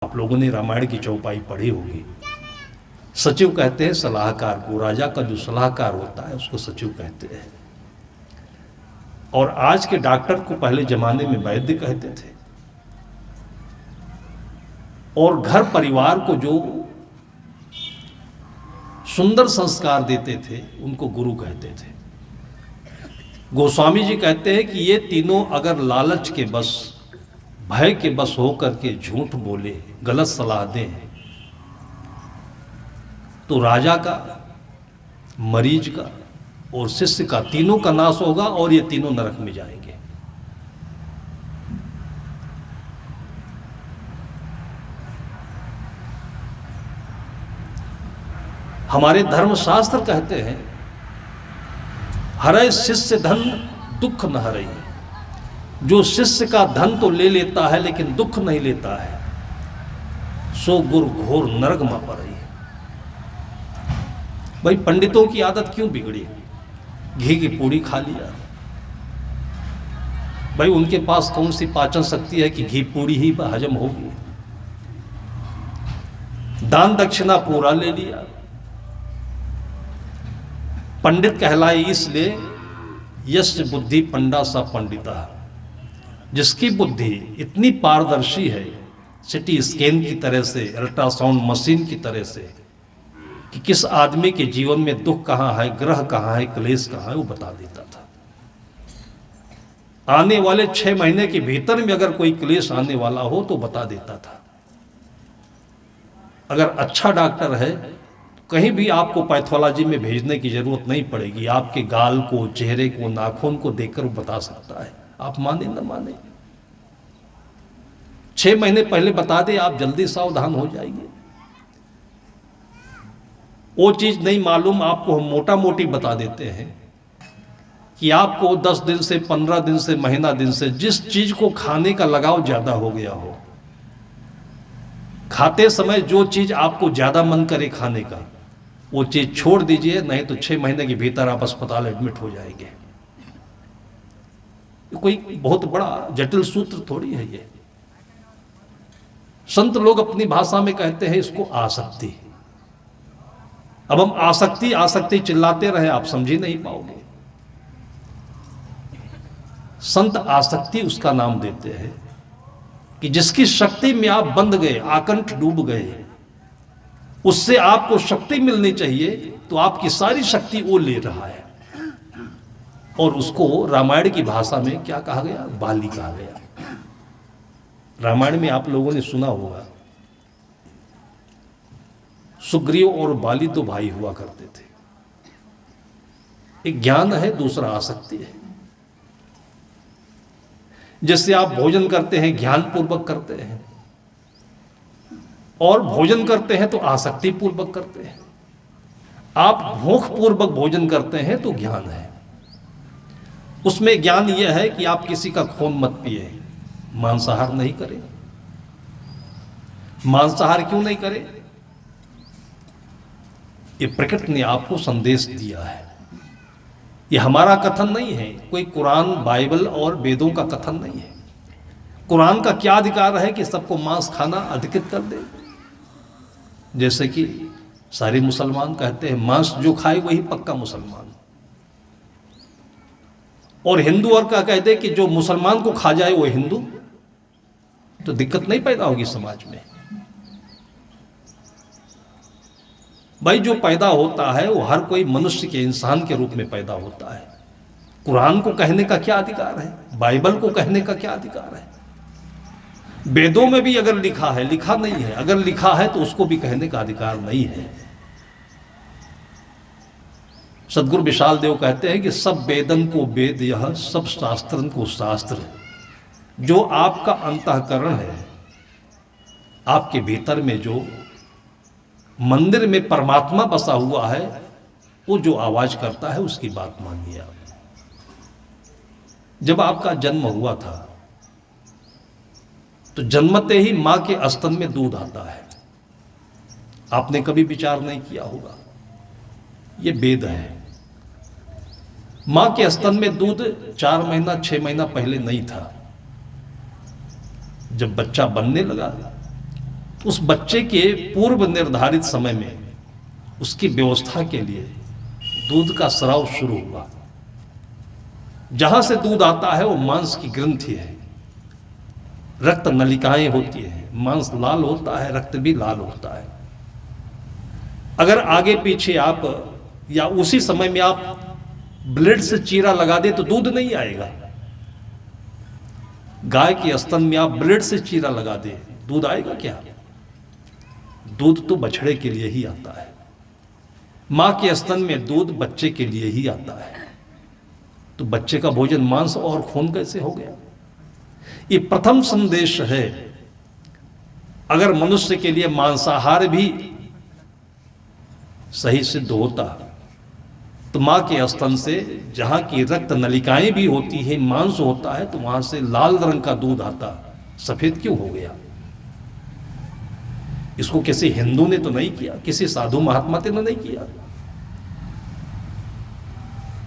आप लोगों ने रामायण की चौपाई पढ़ी होगी। सचिव कहते हैं सलाहकार को, राजा का जो सलाहकार होता है उसको सचिव कहते हैं। और आज के डॉक्टर को पहले जमाने में वैद्य कहते थे। और घर परिवार को जो सुंदर संस्कार देते थे उनको गुरु कहते थे। गोस्वामी जी कहते हैं कि ये तीनों अगर लालच के बस, भय के बस होकर के झूठ बोले, गलत सलाह दें, तो राजा का, मरीज का और शिष्य का, तीनों का नाश होगा और ये तीनों नरक में जाएंगे। हमारे धर्मशास्त्र कहते हैं हरै शिष्य धन दुख न हरै। जो शिष्य का धन तो ले लेता है लेकिन दुख नहीं लेता है, सो गुर घोर नरक में पड़े। भाई पंडितों की आदत क्यों बिगड़ी? घी की पूड़ी खा लिया। भाई उनके पास कौन सी पाचन शक्ति है कि घी पूड़ी ही हजम होगी? दान दक्षिणा पूरा ले लिया। पंडित कहलाए इसलिए यश बुद्धि पंडा सा पंडिता, जिसकी बुद्धि इतनी पारदर्शी है, सिटी स्कैन की तरह से, अल्ट्रासाउंड मशीन की तरह से, कि किस आदमी के जीवन में दुख कहाँ है, ग्रह कहाँ है, क्लेश कहाँ है, वो बता देता था। आने वाले 6 महीने के भीतर में अगर कोई क्लेश आने वाला हो तो बता देता था। अगर अच्छा डॉक्टर है कहीं भी आपको पैथोलॉजी में भेजने की जरूरत नहीं पड़ेगी। आपके गाल को, चेहरे को, नाखून को देखकर वो बता सकता है। आप माने न माने, 6 महीने पहले बता दे, आप जल्दी सावधान हो जाइए। वो चीज नहीं मालूम आपको हम मोटा मोटी बता देते हैं कि आपको 10 दिन से, 15 दिन से, महीना दिन से जिस चीज को खाने का लगाव ज्यादा हो गया हो, खाते समय जो चीज आपको ज्यादा मन करे खाने का, वो चीज छोड़ दीजिए, नहीं तो 6 महीने के भीतर आप अस्पताल एडमिट हो जाएंगे। कोई बहुत बड़ा जटिल सूत्र थोड़ी है ये। संत लोग अपनी भाषा में कहते हैं इसको आसक्ति। अब हम आसक्ति आसक्ति चिल्लाते रहे, आप समझ ही नहीं पाओगे। संत आसक्ति उसका नाम देते हैं कि जिसकी शक्ति में आप बंध गए, आकंठ डूब गए, उससे आपको शक्ति मिलनी चाहिए तो आपकी सारी शक्ति वो ले रहा है। और उसको रामायण की भाषा में क्या कहा गया? बाली कहा गया। रामायण में आप लोगों ने सुना होगा, सुग्रीव और बाली तो भाई हुआ करते थे। एक ज्ञान है, दूसरा आसक्ति है। जैसे आप भोजन करते हैं ज्ञान पूर्वक करते हैं, और भोजन करते हैं तो आसक्ति पूर्वक करते हैं। आप भूख पूर्वक भोजन करते हैं तो ज्ञान है। उसमें ज्ञान यह है कि आप किसी का खून मत पिए, मांसाहार नहीं करें। मांसाहार क्यों नहीं करें? ये प्रकृति ने आपको संदेश दिया है। ये हमारा कथन नहीं है, कोई कुरान, बाइबल और वेदों का कथन नहीं है। कुरान का क्या अधिकार है कि सबको मांस खाना अधिकृत कर दे? जैसे कि सारे मुसलमान कहते हैं मांस जो खाए वही पक्का मुसलमान, और हिंदू और क्या कहते हैं कि जो मुसलमान को खा जाए वो हिंदू। तो दिक्कत नहीं पैदा होगी समाज में। भाई जो पैदा होता है वो हर कोई मनुष्य के, इंसान के रूप में पैदा होता है। कुरान को कहने का क्या अधिकार है? बाइबल को कहने का क्या अधिकार है? वेदों में भी अगर लिखा है, लिखा नहीं है, अगर लिखा है तो उसको भी कहने का अधिकार नहीं है। सदगुरु विशाल देव कहते हैं कि सब वेदन को वेद यह, सब शास्त्रन को शास्त्र। जो आपका अंतःकरण है, आपके भीतर में जो मंदिर में परमात्मा बसा हुआ है, वो जो आवाज करता है उसकी बात मानिए आप। जब आपका जन्म हुआ था तो जन्मते ही मां के स्तन में दूध आता है। आपने कभी विचार नहीं किया होगा, ये वेद है। मां के स्तन में दूध 4 महीना 6 महीना पहले नहीं था। जब बच्चा बनने लगा उस बच्चे के पूर्व निर्धारित समय में उसकी व्यवस्था के लिए दूध का स्राव शुरू हुआ। जहां से दूध आता है वो मांस की ग्रंथि है, रक्त नलिकाएं होती है, मांस लाल होता है, रक्त भी लाल होता है। अगर आगे पीछे आप या उसी समय में आप ब्लेड से चीरा लगा दे तो दूध नहीं आएगा। गाय के स्तन में आप ब्लेड से चीरा लगा दे, दूध आएगा क्या? दूध तो बछड़े के लिए ही आता है। मां के स्तन में दूध बच्चे के लिए ही आता है। तो बच्चे का भोजन मांस और खून कैसे हो गया? ये प्रथम संदेश है। अगर मनुष्य के लिए मांसाहार भी सही सिद्ध होता तो मां के स्तन से जहां की रक्त नलिकाएं भी होती हैं, मांस होता है, तो वहां से लाल रंग का दूध आता, सफेद क्यों हो गया? इसको किसी हिंदू ने तो नहीं किया, किसी साधु महात्मा ने तो नहीं किया।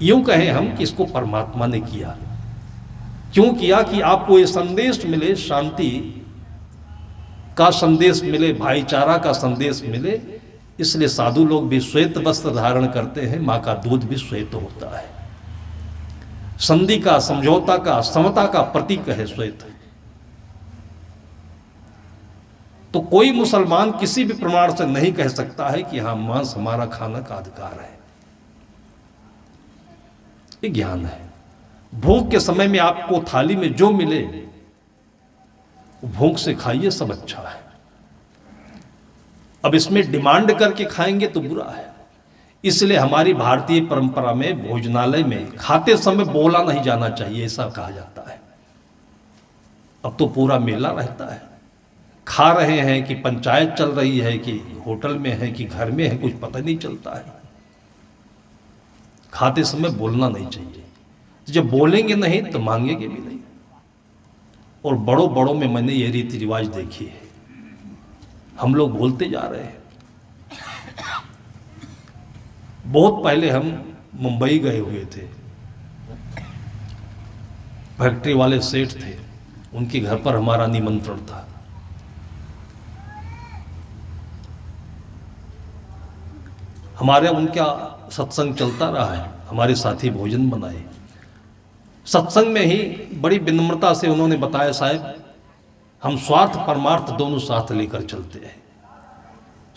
यूं कहें हम कि इसको परमात्मा ने किया। क्यों किया? कि आपको ये संदेश मिले, शांति का संदेश मिले, भाईचारा का संदेश मिले। इसलिए साधु लोग भी श्वेत वस्त्र धारण करते हैं, मां का दूध भी श्वेत होता है। संधि का, समझौता का, समता का प्रतीक है श्वेत। तो कोई मुसलमान किसी भी प्रमाण से नहीं कह सकता है कि हां मांस हमारा खाना का अधिकार है। ये ज्ञान है। भूख के समय में आपको थाली में जो मिले भूख से खाइए, सब अच्छा है। अब इसमें डिमांड करके खाएंगे तो बुरा है। इसलिए हमारी भारतीय परंपरा में भोजनालय में खाते समय बोला नहीं जाना चाहिए, ऐसा कहा जाता है। अब तो पूरा मेला रहता है, खा रहे हैं कि पंचायत चल रही है कि होटल में है कि घर में है, कुछ पता नहीं चलता है। खाते समय बोलना नहीं चाहिए। जब बोलेंगे नहीं तो मांगेंगे भी नहीं। और बड़ों बड़ों में मैंने ये रीति रिवाज देखी है। हम लोग बोलते जा रहे हैं। बहुत पहले हम मुंबई गए हुए थे, फैक्ट्री वाले सेठ थे, उनके घर पर हमारा निमंत्रण था। हमारे उनका सत्संग चलता रहा है, हमारे साथी भोजन बनाए। सत्संग में ही बड़ी विनम्रता से उन्होंने बताया, साहब हम स्वार्थ परमार्थ दोनों साथ लेकर चलते हैं।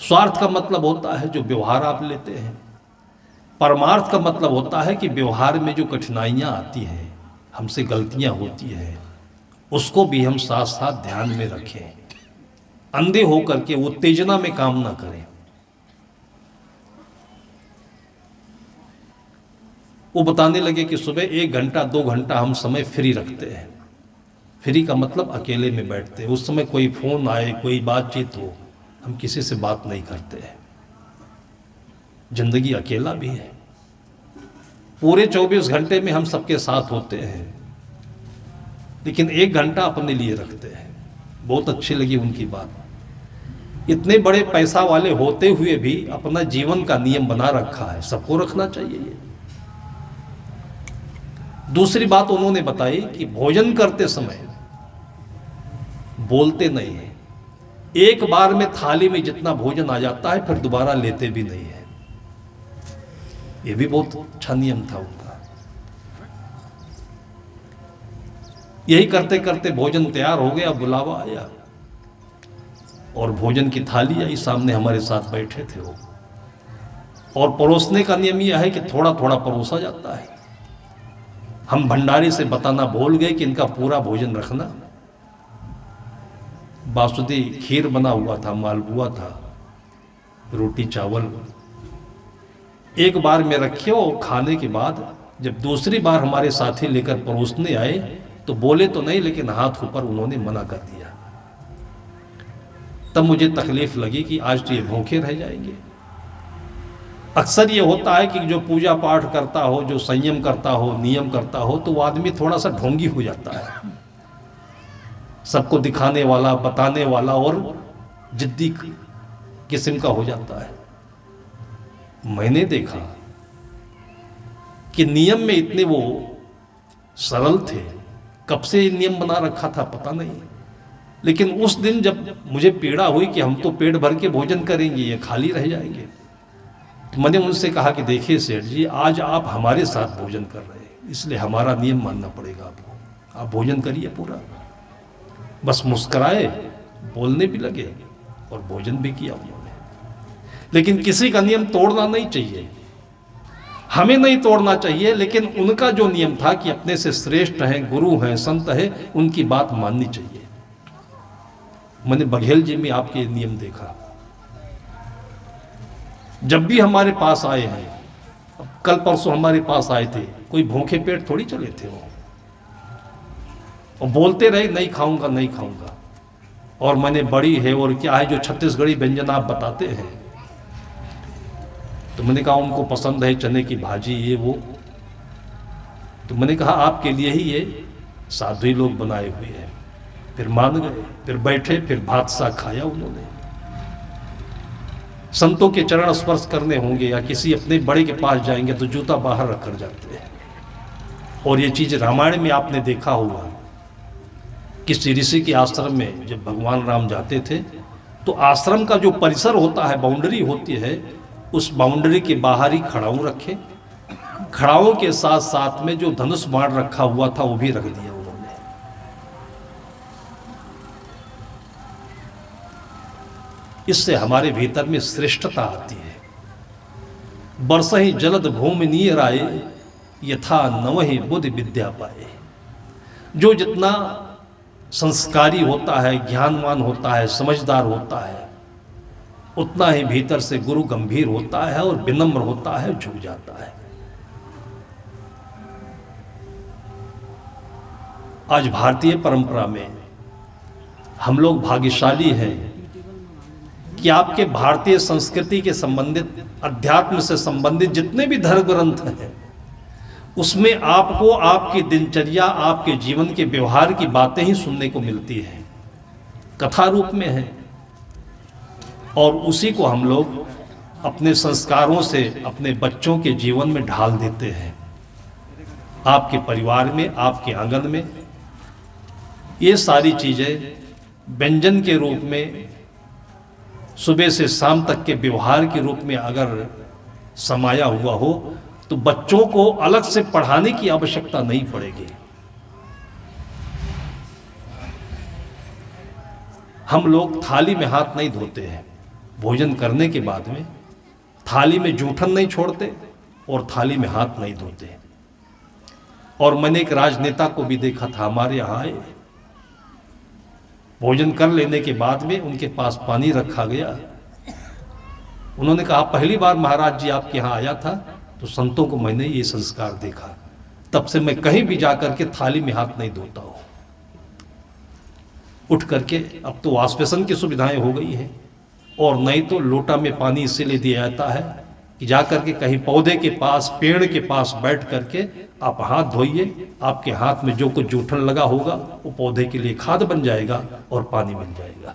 स्वार्थ का मतलब होता है जो व्यवहार आप लेते हैं, परमार्थ का मतलब होता है कि व्यवहार में जो कठिनाइयाँ आती हैं, हमसे गलतियाँ होती हैं, उसको भी हम साथ साथ ध्यान में रखें। अंधे होकर के उत्तेजना में काम ना करें। वो बताने लगे कि सुबह 1 घंटा 2 घंटा हम समय फ्री रखते हैं। फ्री का मतलब अकेले में बैठते हैं। उस समय कोई फोन आए, कोई बातचीत हो, हम किसी से बात नहीं करते हैं। जिंदगी अकेला भी है। पूरे 24 घंटे में हम सबके साथ होते हैं, लेकिन 1 घंटा अपने लिए रखते हैं। बहुत अच्छी लगी उनकी बात। इतने बड़े पैसा वाले होते हुए भी अपना जीवन का नियम बना रखा है, सबको रखना चाहिए ये। दूसरी बात उन्होंने बताई कि भोजन करते समय बोलते नहीं है। एक बार में थाली में जितना भोजन आ जाता है फिर दोबारा लेते भी नहीं है। ये भी बहुत अच्छा नियम था उनका। यही करते करते भोजन तैयार हो गया, बुलावा आया और भोजन की थाली आई सामने, हमारे साथ बैठे थे वो। और परोसने का नियम यह है कि थोड़ा थोड़ा परोसा जाता है। हम भंडारी से बताना भूल गए कि इनका पूरा भोजन रखना। बासुदी खीर बना हुआ था, मालपुआ था, रोटी चावल एक बार में रखे। और खाने के बाद जब दूसरी बार हमारे साथी लेकर परोसने आए तो बोले तो नहीं, लेकिन हाथ ऊपर उन्होंने मना कर दिया। तब मुझे तकलीफ लगी कि आज तो ये भूखे रह जाएंगे। अक्सर ये होता है कि जो पूजा पाठ करता हो, जो संयम करता हो, नियम करता हो, तो वो आदमी थोड़ा सा ढोंगी हो जाता है, सबको दिखाने वाला, बताने वाला और जिद्दी किस्म का हो जाता है। मैंने देखा कि नियम में इतने वो सरल थे, कब से नियम बना रखा था पता नहीं, लेकिन उस दिन जब मुझे पीड़ा हुई कि हम तो पेट भर के भोजन करेंगे, ये खाली रह जाएंगे, तो मैंने उनसे कहा कि देखिए सेठ जी, आज आप हमारे साथ भोजन कर रहे हैं, इसलिए हमारा नियम मानना पड़ेगा आपको, आप भोजन करिए पूरा। बस मुस्कुराए, बोलने भी लगे और भोजन भी किया उन्होंने। लेकिन किसी का नियम तोड़ना नहीं चाहिए, हमें नहीं तोड़ना चाहिए, लेकिन उनका जो नियम था कि अपने से श्रेष्ठ हैं, गुरु हैं, संत हैं, उनकी बात माननी चाहिए। मैंने बघेल जी में आपके नियम देखा। जब भी हमारे पास आए हैं, अब कल परसों हमारे पास आए थे, कोई भूखे पेट थोड़ी चले थे वो, और बोलते रहे नहीं खाऊंगा नहीं खाऊंगा। और मैंने बड़ी है और क्या है जो छत्तीसगढ़ी व्यंजन आप बताते हैं, तो मैंने कहा उनको पसंद है चने की भाजी ये वो, तो मैंने कहा आपके लिए ही ये साधु लोग बनाए हुए हैं। फिर मान गए, फिर बैठे, फिर भात सा खाया उन्होंने। संतों के चरण स्पर्श करने होंगे या किसी अपने बड़े के पास जाएंगे तो जूता बाहर रख कर जाते हैं। और ये चीज रामायण में आपने देखा होगा, किसी ऋषि के आश्रम में जब भगवान राम जाते थे तो आश्रम का जो परिसर होता है, बाउंड्री होती है, उस बाउंड्री के बाहर ही खड़ाऊ रखे, खड़ाओं के साथ साथ में जो धनुष बाण रखा हुआ था वो भी रख दिया उन्होंने। इससे हमारे भीतर में श्रेष्ठता आती है। बरसहि जलद भूमि नीराए, यथा नवहि बुद्धि विद्या पाए। जो जितना संस्कारी होता है, ज्ञानवान होता है, समझदार होता है, उतना ही भीतर से गुरु गंभीर होता है और विनम्र होता है, झुक जाता है। आज भारतीय परंपरा में हम लोग भाग्यशाली हैं कि आपके भारतीय संस्कृति के संबंधित, अध्यात्म से संबंधित जितने भी धर्म ग्रंथ हैं, उसमें आपको आपकी दिनचर्या, आपके जीवन के व्यवहार की बातें ही सुनने को मिलती हैं, कथा रूप में है। और उसी को हम लोग अपने संस्कारों से अपने बच्चों के जीवन में ढाल देते हैं। आपके परिवार में, आपके आंगन में ये सारी चीजें व्यंजन के रूप में, सुबह से शाम तक के व्यवहार के रूप में अगर समाया हुआ हो तो बच्चों को अलग से पढ़ाने की आवश्यकता नहीं पड़ेगी। हम लोग थाली में हाथ नहीं धोते हैं, भोजन करने के बाद में थाली में जूठन नहीं छोड़ते और थाली में हाथ नहीं धोते। और मैंने एक राजनेता को भी देखा था, हमारे यहाँ आए, भोजन कर लेने के बाद में उनके पास पानी रखा गया। उन्होंने कहा पहली बार महाराज जी आपके यहाँ आया था तो संतों को मैंने ये संस्कार देखा, तब से मैं कहीं भी जाकर के थाली में हाथ नहीं धोता हूँ। उठ करके, अब तो वॉश बेसिन की सुविधाएं हो गई हैं, और नहीं तो लोटा में पानी इसीलिए दिया जाता है कि जाकर के कहीं पौधे के पास, पेड़ के पास बैठ करके आप हाथ धोइए, आपके हाथ में जो कुछ जूठन लगा होगा वो पौधे के लिए खाद बन जाएगा और पानी मिल जाएगा।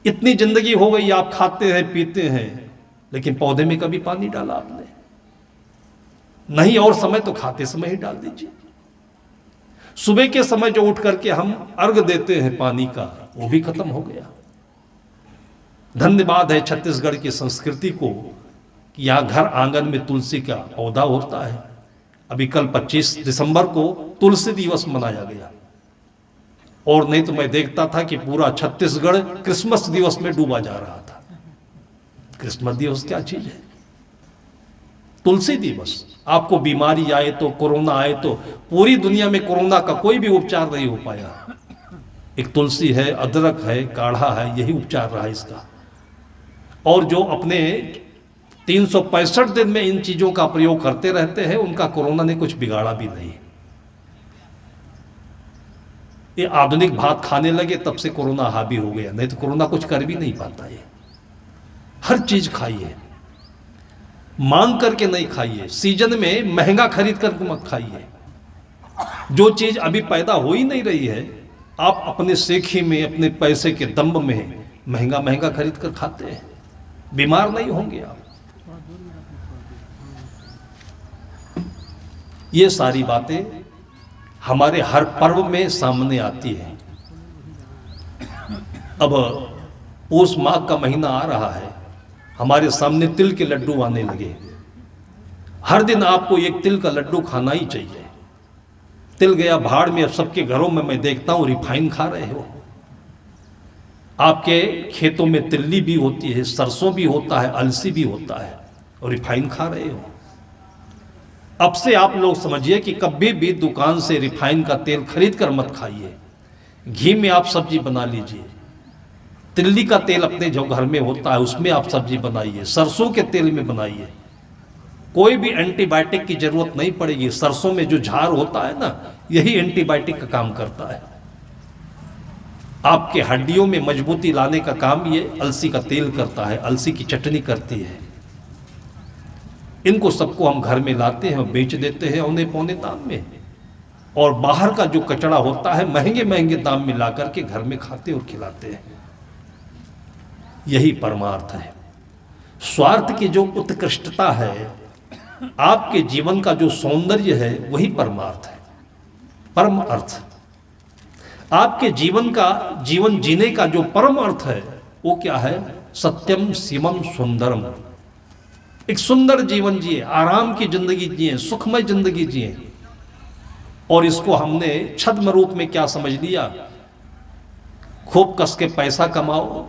इतनी जिंदगी हो गई, आप खाते हैं पीते हैं, लेकिन पौधे में कभी पानी डाला आपने नहीं, और समय तो खाते समय ही डाल दीजिए। सुबह के समय जो उठ करके हम अर्घ देते हैं पानी का, वो भी खत्म हो गया। धन्यवाद है छत्तीसगढ़ की संस्कृति को कि यहाँ घर आंगन में तुलसी का पौधा होता है। अभी कल 25 दिसंबर को तुलसी दिवस मनाया गया, और नहीं तो मैं देखता था कि पूरा छत्तीसगढ़ क्रिसमस दिवस में डूबा जा रहा था। क्रिसमस दिवस क्या चीज है? तुलसी दिवस। आपको बीमारी आए तो, कोरोना आए तो, पूरी दुनिया में कोरोना का कोई भी उपचार नहीं हो पाया, एक तुलसी है, अदरक है, काढ़ा है, यही उपचार रहा इसका। और जो अपने 365 दिन में इन चीजों का प्रयोग करते रहते हैं, उनका कोरोना ने कुछ बिगाड़ा भी नहीं। ये आधुनिक भात खाने लगे तब से कोरोना हावी हो गया, नहीं तो कोरोना कुछ कर भी नहीं पाता। ये हर चीज खाइए, मांग करके नहीं खाइए, सीजन में महंगा खरीद करके मत खाइए। जो चीज अभी पैदा हो ही नहीं रही है, आप अपने सेखी में, अपने पैसे के दम्भ में महंगा महंगा खरीद कर खाते हैं, बीमार नहीं होंगे आप। ये सारी बातें हमारे हर पर्व में सामने आती हैं। अब पौष माघ का महीना आ रहा है, हमारे सामने तिल के लड्डू आने लगे। हर दिन आपको एक तिल का लड्डू खाना ही चाहिए। तिल गया भाड़ में। अब सबके घरों में मैं देखता हूं रिफाइन खा रहे हो। आपके खेतों में तिल्ली भी होती है, सरसों भी होता है, अलसी भी होता है, और रिफाइन खा रहे हो। अब से आप लोग समझिए कि कभी भी दुकान से रिफाइन का तेल खरीद कर मत खाइए। घी में आप सब्जी बना लीजिए। तिल्ली का तेल अपने जो घर में होता है उसमें आप सब्जी बनाइए। सरसों के तेल में बनाइए। कोई भी एंटीबायोटिक की जरूरत नहीं पड़ेगी। सरसों में जो झार होता है ना, यही एंटीबायोटिक का काम करता है। आपके हड्डियों में मजबूती लाने का काम ये अलसी का तेल करता है, अलसी की चटनी करती है। इनको सबको हम घर में लाते हैं और बेच देते हैं औने पौने दाम में, और बाहर का जो कचड़ा होता है महंगे महंगे दाम में ला करके घर में खाते और खिलाते हैं। यही परमार्थ है। स्वार्थ की जो उत्कृष्टता है, आपके जीवन का जो सौंदर्य है, वही परमार्थ है, परम अर्थ। आपके जीवन जीने का जो परम अर्थ है वो क्या है? सत्यम शिवम सुंदरम। एक सुंदर जीवन जिए, आराम की जिंदगी जिए, सुखमय जिंदगी जिए। और इसको हमने छद्म रूप में क्या समझ लिया? खूब कस के पैसा कमाओ,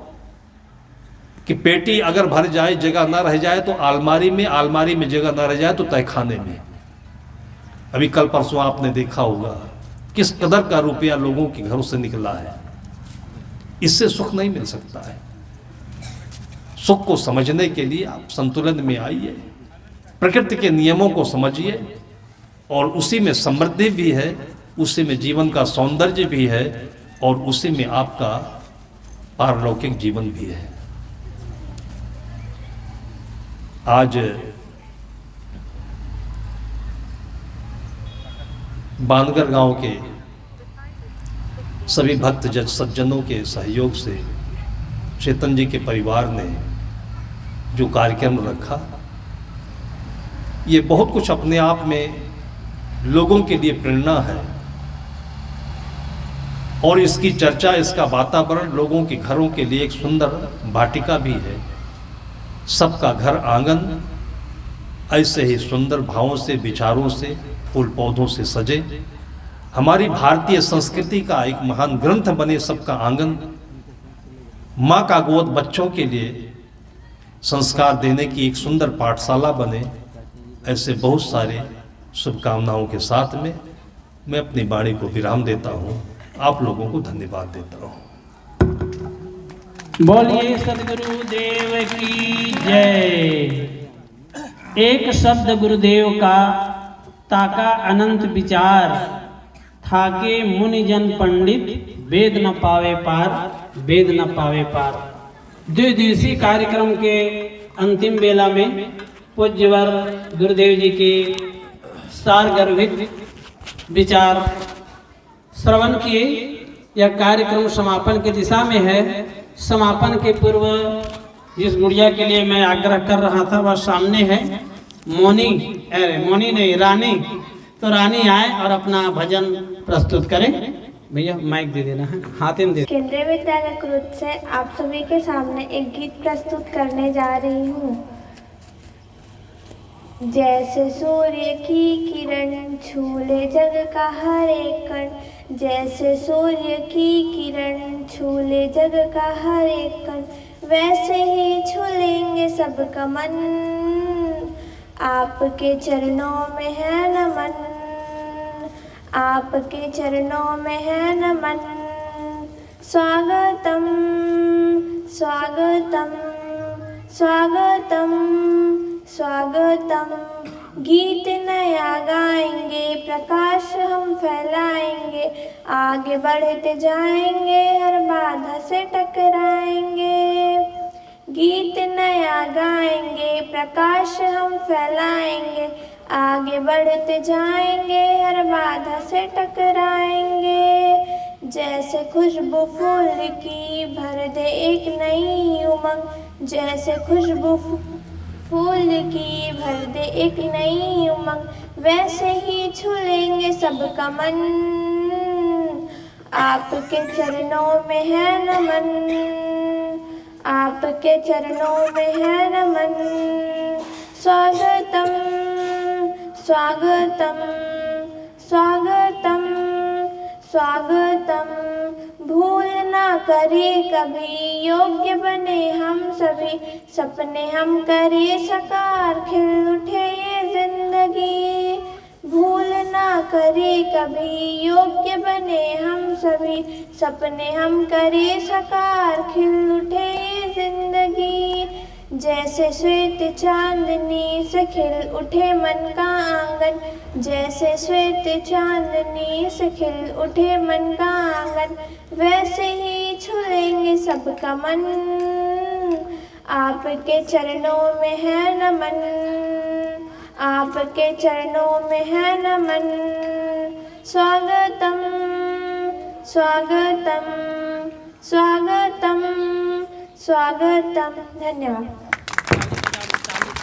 कि पेटी अगर भर जाए जगह ना रह जाए तो आलमारी में जगह ना रह जाए तो तहखाने में। अभी कल परसों आपने देखा होगा किस कदर का रुपया लोगों के घरों से निकला है। इससे सुख नहीं मिल सकता है। सुख को समझने के लिए आप संतुलन में आइए, प्रकृति के नियमों को समझिए, और उसी में समृद्धि भी है, उसी में जीवन का सौंदर्य भी है, और उसी में आपका पारलौकिक जीवन भी है। आज बानगर गांव के सभी भक्त सज्जनों के सहयोग से चेतन जी के परिवार ने जो कार्यक्रम रखा, ये बहुत कुछ अपने आप में लोगों के लिए प्रेरणा है। और इसकी चर्चा, इसका वातावरण लोगों के घरों के लिए एक सुंदर वाटिका भी है। सबका घर आंगन ऐसे ही सुंदर भावों से, विचारों से, फूल पौधों से सजे। हमारी भारतीय संस्कृति का एक महान ग्रंथ बने सबका आंगन। माँ का गोद बच्चों के लिए संस्कार देने की एक सुंदर पाठशाला बने। ऐसे बहुत सारे शुभकामनाओं के साथ में मैं अपनी वाणी को विराम देता हूँ। आप लोगों को धन्यवाद देता हूँ। बोलिए सदगुरु देव की जय। एक शब्द गुरुदेव का ताका अनंत विचार, थाके मुनिजन पंडित वेद न पावे पार, वेद न पावे पार। द्विदिवसीय कार्यक्रम के अंतिम बेला में पूज्यवर गुरुदेव जी के सारगर्भित विचार श्रवण किए। यह कार्यक्रम समापन की दिशा में है। समापन के पूर्व जिस गुड़िया के लिए मैं आग्रह कर रहा था वह सामने है। मोनी नहीं, रानी। तो रानी आए और अपना भजन प्रस्तुत करें। भैया माइक दे देना है, हाथ में दे। केंद्रीय विद्यालय क्रुद से आप सभी के सामने एक गीत प्रस्तुत करने जा रही हूँ। जैसे सूर्य की किरण छूले जग का हर एक कण, जैसे सूर्य की किरण छूले जग का हर एक कण, वैसे ही छूलेंगे सबका मन। आपके चरणों में है नमन, आपके चरणों में है नमन। स्वागतम स्वागतम स्वागतम स्वागतम। गीत नया गाएंगे, प्रकाश हम फैलाएंगे, आगे बढ़ते जाएंगे, हर बाधा से टकराएंगे। गीत नया गाएंगे, प्रकाश हम फैलाएंगे, आगे बढ़ते जाएंगे, हर बाधा से टकराएंगे। जैसे खुशबू फूल की भर दे एक नई उमंग, जैसे खुशबू फूल की भर दे एक नई उमंग, वैसे ही छूलेंगे सबका मन। आपके चरणों में है नमन, आपके चरणों में है नमन। स्वागतम स्वागतम स्वागतम स्वागतम। भूल ना करे कभी, योग्य बने हम सभी, सपने हम करे साकार, खिल उठे ये जिंदगी। भूल ना करे कभी, योग्य बने हम सभी, सपने हम करे साकार, खिल उठे ये जिंदगी। जैसे श्वेत चांदनी से खिल उठे मन का आंगन, जैसे श्वेत चांदनी से खिल उठे मन का आंगन, वैसे ही छुएंगे सबका मन। आपके चरणों में है नमन, आपके चरणों में है नमन। स्वागतम स्वागतम स्वागतम स्वागतम। धन्यवाद।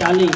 ताली।